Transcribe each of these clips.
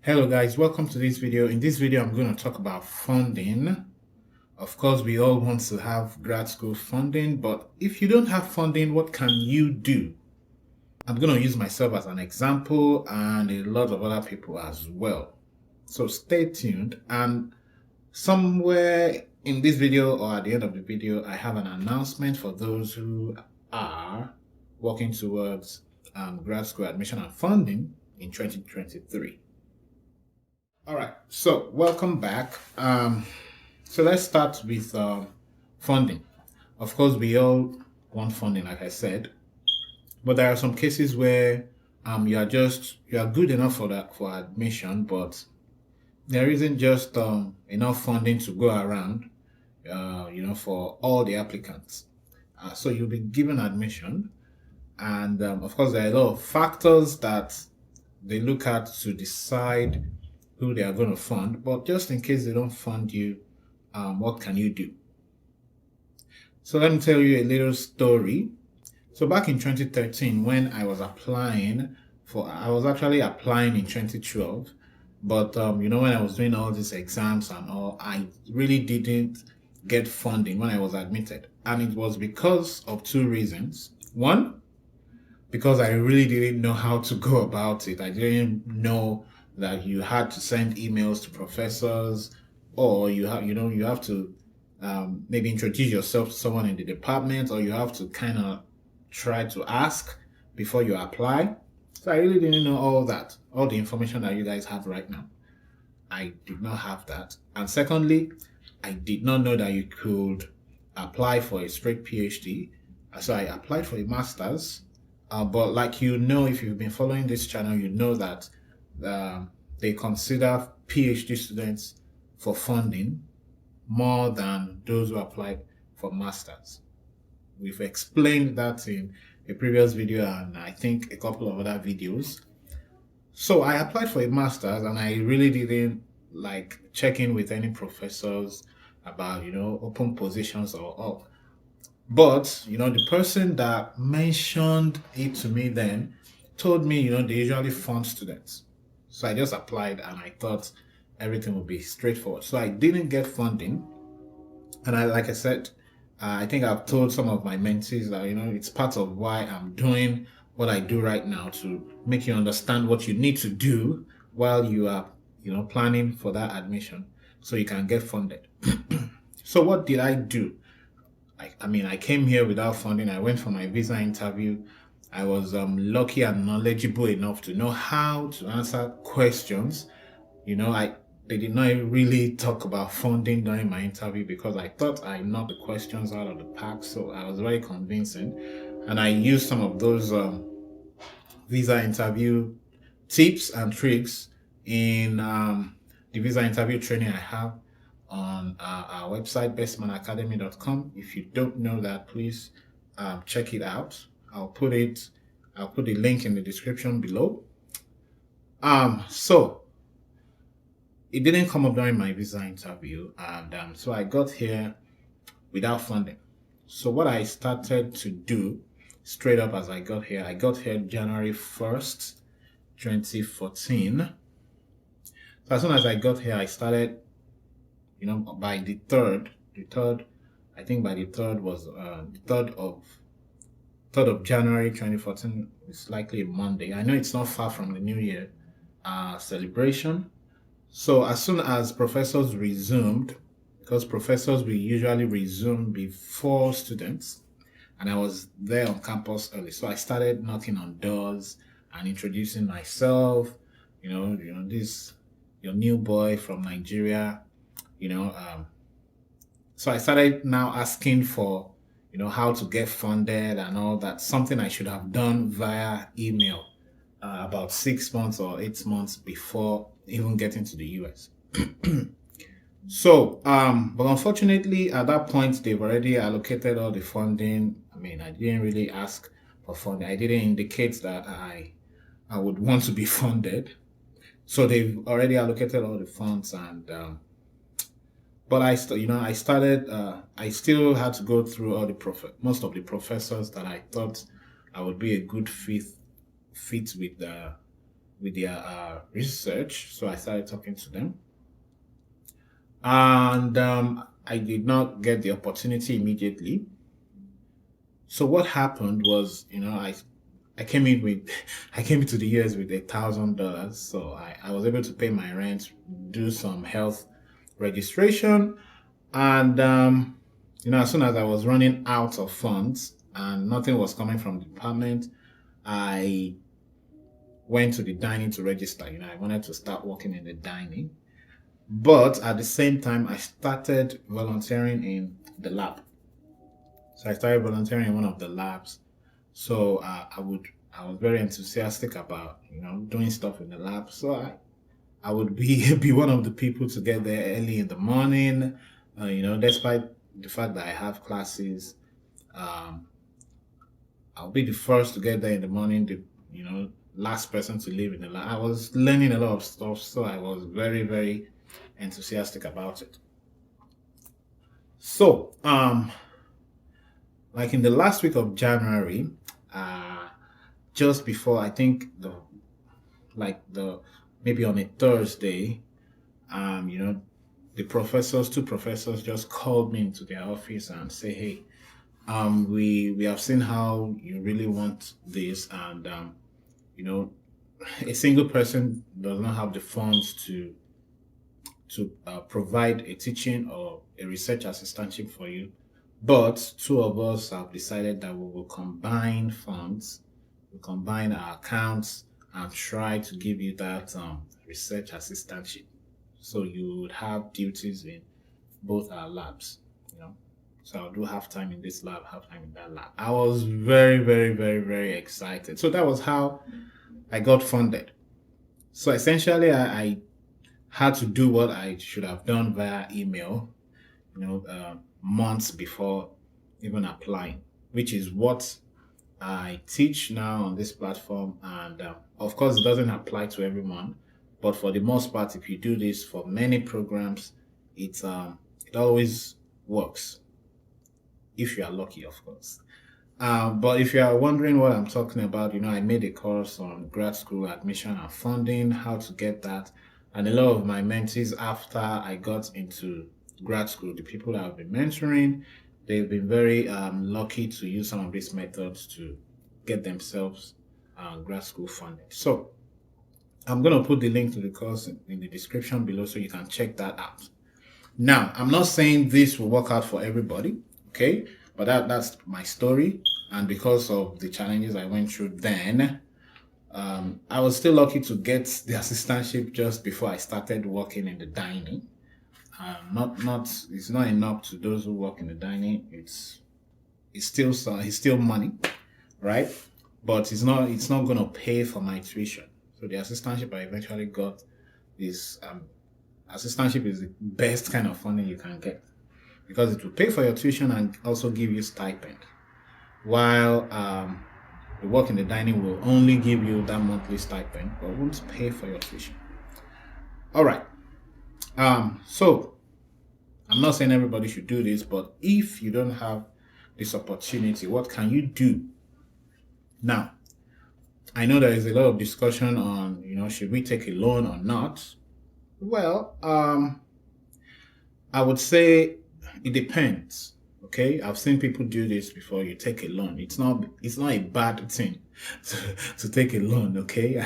Hello guys, welcome to this video. In this video, I'm going to talk about funding. Of course, we all want to have grad school funding, but if you don't have funding, what can you do? I'm going to use myself as an example and a lot of other people as well. So stay tuned, and somewhere in this video or at the end of the video, I have an announcement for those who are working towards grad school admission and funding in 2023. All right, so welcome back. So let's start with funding. Of course, we all want funding, like I said, but there are some cases where you are good enough for admission, but there isn't just enough funding to go around, for all the applicants. So you'll be given admission, and of course, there are a lot of factors that they look at to decide who they are going to fund. But just in case they don't fund you, what can you do? So let me tell you a little story. So back in 2013, when I was I was actually applying in 2012. But, when I was doing all these exams and all, I really didn't get funding when I was admitted. And it was because of two reasons. One, because I really didn't know how to go about it. I didn't know that you had to send emails to professors, or you have to maybe introduce yourself to someone in the department, or you have to kind of try to ask before you apply. So I really didn't know all the information that you guys have right now. I did not have that. And secondly, I did not know that you could apply for a straight PhD. So I applied for a master's. But like if you've been following this channel, you know that they consider PhD students for funding more than those who applied for masters. We've explained that in a previous video and I think a couple of other videos. So I applied for a master's and I really didn't check in with any professors about open positions or all. But the person that mentioned it to me then told me they usually fund students. So I just applied and I thought everything would be straightforward. So I didn't get funding. And like I said, I think I've told some of my mentees that, it's part of why I'm doing what I do right now, to make you understand what you need to do while you are, planning for that admission so you can get funded. So what did I do? I came here without funding. I went for my visa interview. I was lucky and knowledgeable enough to know how to answer questions. They did not really talk about funding during my interview because I thought I knocked the questions out of the park. So I was very convincing, and I used some of those visa interview tips and tricks in the visa interview training I have on our website, bestmanacademy.com. If you don't know that, please check it out. I'll put the link in the description below. So it didn't come up during my visa interview, and so I got here without funding. So what I started to do straight up as I got here January 1st, 2014. So as soon as I got here, I started, by the third, I think by the third was the 3rd of January 2014. It's likely a Monday. I know it's not far from the New Year celebration. So as soon as professors resumed, because professors will usually resume before students, and I was there on campus early, so I started knocking on doors and introducing myself. This your new boy from Nigeria. So I started now asking for how to get funded and all that. Something I should have done via email about 6 months or 8 months before even getting to the US. So, but unfortunately, at that point, they've already allocated all the funding. I didn't really ask for funding. I didn't indicate that I would want to be funded. So they've already allocated all the funds, and but I started. I still had to go through all most of the professors that I thought I would be a good fit with with their research. So I started talking to them, and I did not get the opportunity immediately. So what happened was, I came in with I came into the US with $1,000. So I was able to pay my rent, do some health registration, and as soon as I was running out of funds and nothing was coming from the department, I went to the dining to register. I wanted to start working in the dining. But at the same time, I started volunteering in the lab. So I started volunteering in one of the labs. So I was very enthusiastic about doing stuff in the lab. So I would be be one of the people to get there early in the morning. Despite the fact that I have classes, um, I'll be the first to get there in the morning. The last person to leave in the lab. I was learning a lot of stuff, so I was very very enthusiastic about it. So like in the last week of January, uh, just before I think the maybe on a Thursday, the two professors just called me into their office and say, "Hey, we have seen how you really want this, and you know, a single person does not have the funds to provide a teaching or a research assistantship for you, but two of us have decided that we will combine funds, we combine our accounts, and try to give you that research assistantship. So you would have duties in both our labs, you know. So I'll do half time in this lab, half time in that lab." I was very, very, very, very excited. So that was how I got funded. So essentially, I had to do what I should have done via email, months before even applying, which is what I teach now on this platform. And of course, it doesn't apply to everyone, but for the most part, if you do this for many programs, it always works if you are lucky, of course. But if you are wondering what I'm talking about, I made a course on grad school admission and funding, how to get that. And a lot of my mentees, after I got into grad school, the people that I've been mentoring, they've been very lucky to use some of these methods to get themselves grad school funding. So I'm going to put the link to the course in the description below so you can check that out. Now, I'm not saying this will work out for everybody, okay? But that's my story. And because of the challenges I went through then, I was still lucky to get the assistantship just before I started working in the dining. It's not enough to those who work in the dining. It's still money, right? But it's not going to pay for my tuition. So the assistantship I eventually got is assistantship is the best kind of funding you can get because it will pay for your tuition and also give you stipend. While the work in the dining will only give you that monthly stipend, but won't pay for your tuition. All right. So I'm not saying everybody should do this, but if you don't have this opportunity, what can you do? Now, I know there is a lot of discussion on, should we take a loan or not? Well, I would say it depends. Okay, I've seen people do this before. You take a loan. It's not a bad thing to take a loan. Okay,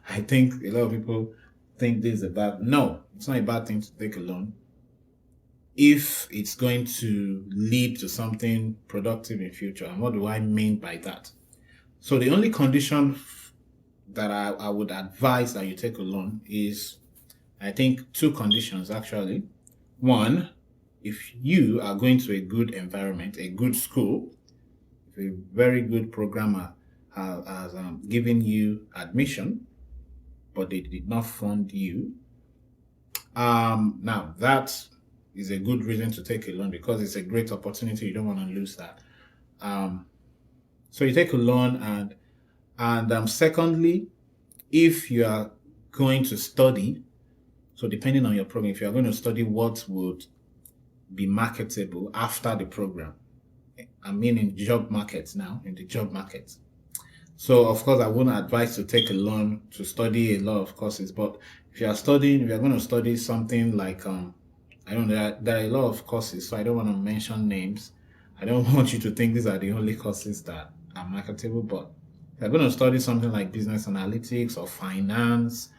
I think a lot of people think this is a bad. No, it's not a bad thing to take a loan if it's going to lead to something productive in future. And what do I mean by that? So the only condition that I would advise that you take a loan is, I think, two conditions actually. One, if you are going to a good environment, a good school, if a very good programmer has given you admission, but they did not fund you, now that is a good reason to take a loan because it's a great opportunity. You don't want to lose that. Um, so you take a loan, and secondly, if you are going to study, so depending on your program, if you are going to study what would be marketable after the program, I mean in job markets now, in the job market. So of course, I wouldn't advise to take a loan to study a lot of courses. But if you're going to study something like I don't know, there are a lot of courses, so I don't want to mention names. I don't want you to think these are the only courses that are marketable. But if you're going to study something like business analytics or finance,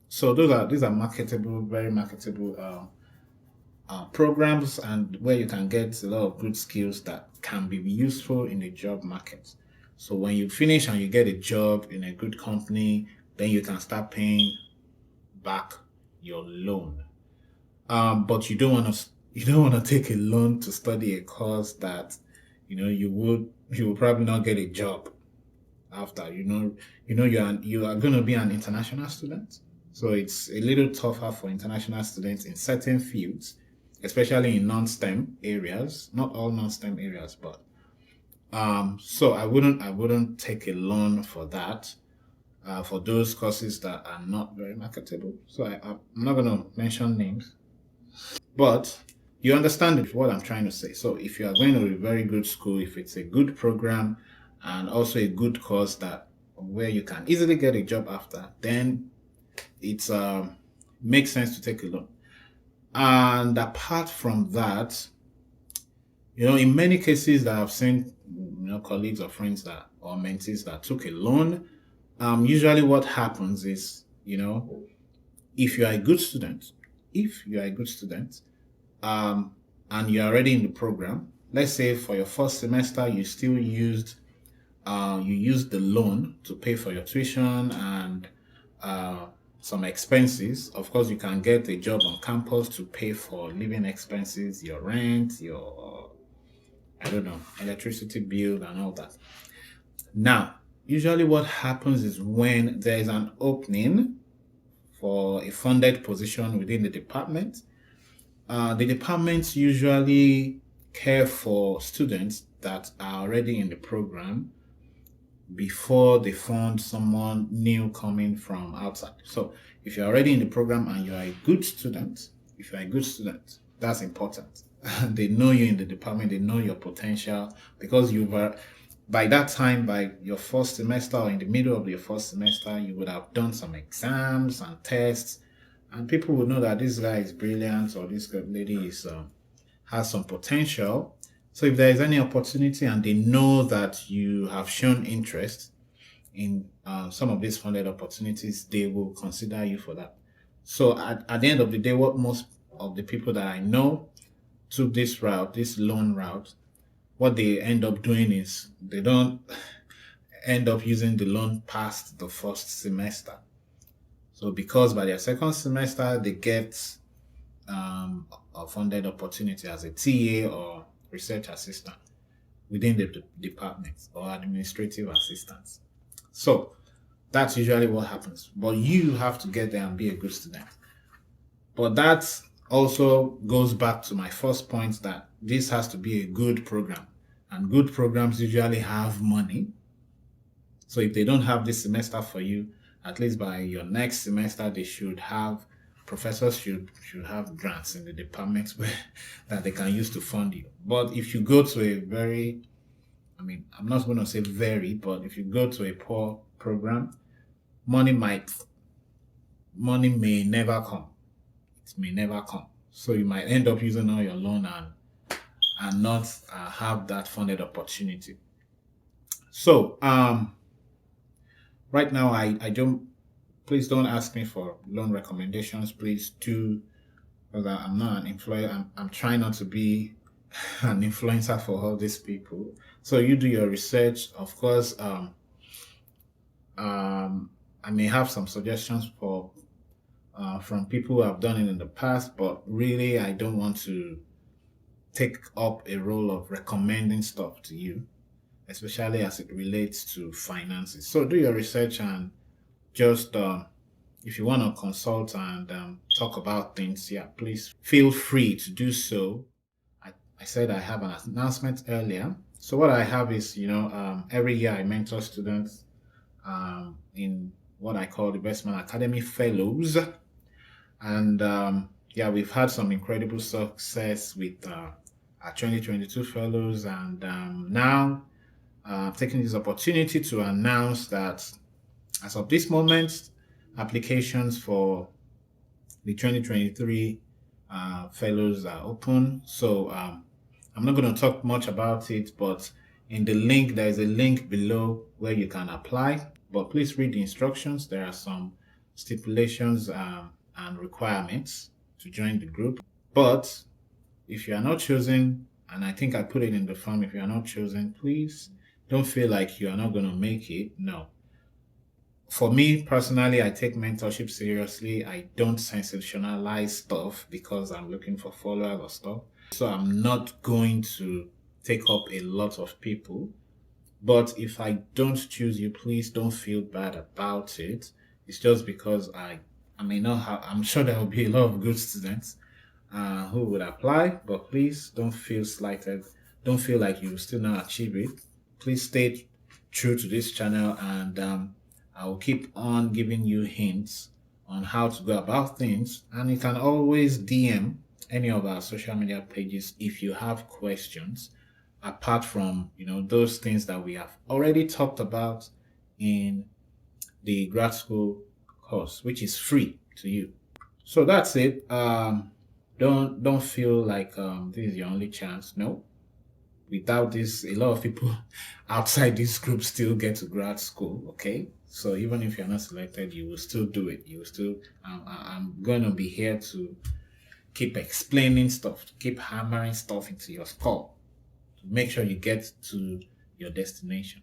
so these are marketable, very marketable programs, and where you can get a lot of good skills that can be useful in the job market. So when you finish and you get a job in a good company, then you can start paying back your loan. But you don't want to take a loan to study a course that you will probably not get a job after. You are going to be an international student, so it's a little tougher for international students in certain fields, especially in non-STEM areas. Not all non-STEM areas, but so I wouldn't take a loan for that. For those courses that are not very marketable. So I'm not going to mention names, but you understand what I'm trying to say. So if you are going to a very good school, if it's a good program and also a good course that where you can easily get a job after, then it's makes sense to take a loan. And apart from that, in many cases that I've seen, colleagues or friends that or mentees that took a loan, usually what happens is, if you are a good student, if you are a good student, um, and you're already in the program, let's say for your first semester, you used the loan to pay for your tuition and uh, some expenses. Of course, you can get a job on campus to pay for living expenses, your rent, your I don't know, electricity bill and all that. Now, usually what happens is when there is an opening for a funded position within the department, the departments usually care for students that are already in the program before they fund someone new coming from outside. So if you're already in the program and you are a good student, if you're a good student, that's important. They know you in the department, they know your potential because by that time, by your first semester or in the middle of your first semester, you would have done some exams and tests, and people will know that this guy is brilliant or this lady is has some potential. So if there is any opportunity and they know that you have shown interest in some of these funded opportunities, they will consider you for that. So at the end of the day, what most of the people that I know took this route, this loan route, what they end up doing is they don't end up using the loan past the first semester. So because by their second semester they get a funded opportunity as a TA or research assistant within the department or administrative assistants. So that's usually what happens. But you have to get there and be a good student. But that also goes back to my first point that this has to be a good program. And good programs usually have money. So if they don't have this semester for you, at least by your next semester, they should have professors should have grants in the departments where that they can use to fund you. But if you go to a very, I mean, I'm not going to say very, but if you go to a poor program, money might money may never come. It may never come. So you might end up using all your loan and not have that funded opportunity. So right now I don't please don't ask me for loan recommendations. Please do because I'm not an influencer. I'm trying not to be an influencer for all these people. So you do your research. Of course, I may have some suggestions for from people who have done it in the past, but really I don't want to take up a role of recommending stuff to you, especially as it relates to finances. So do your research and just if you want to consult and talk about things, yeah, please feel free to do so. I said I have an announcement earlier. So what I have is, every year I mentor students in what I call the Bestman Academy Fellows. And yeah, we've had some incredible success with our 2022 fellows. And now taking this opportunity to announce that as of this moment, applications for the 2023 fellows are open. So I'm not going to talk much about it, but in the link, there is a link below where you can apply. But please read the instructions. There are some stipulations and requirements to join the group. But if you are not chosen, and I think I put it in the form, if you are not chosen, please don't feel like you are not going to make it. No. For me personally, I take mentorship seriously. I don't sensationalize stuff because I'm looking for followers or stuff. So I'm not going to take up a lot of people. But if I don't choose you, please don't feel bad about it. It's just because I may not have, I'm sure there will be a lot of good students who would apply, but please don't feel slighted. Don't feel like you will still not achieve it. Please stay true to this channel, and I will keep on giving you hints on how to go about things. And you can always DM any of our social media pages if you have questions, apart from those things that we have already talked about in the grad school course, which is free to you. So that's it. Don't feel like this is your only chance. No, without this, a lot of people outside this group still get to grad school. Okay, so even if you're not selected, you will still do it. You will still. I'm going to be here to keep explaining stuff, to keep hammering stuff into your skull, to make sure you get to your destination.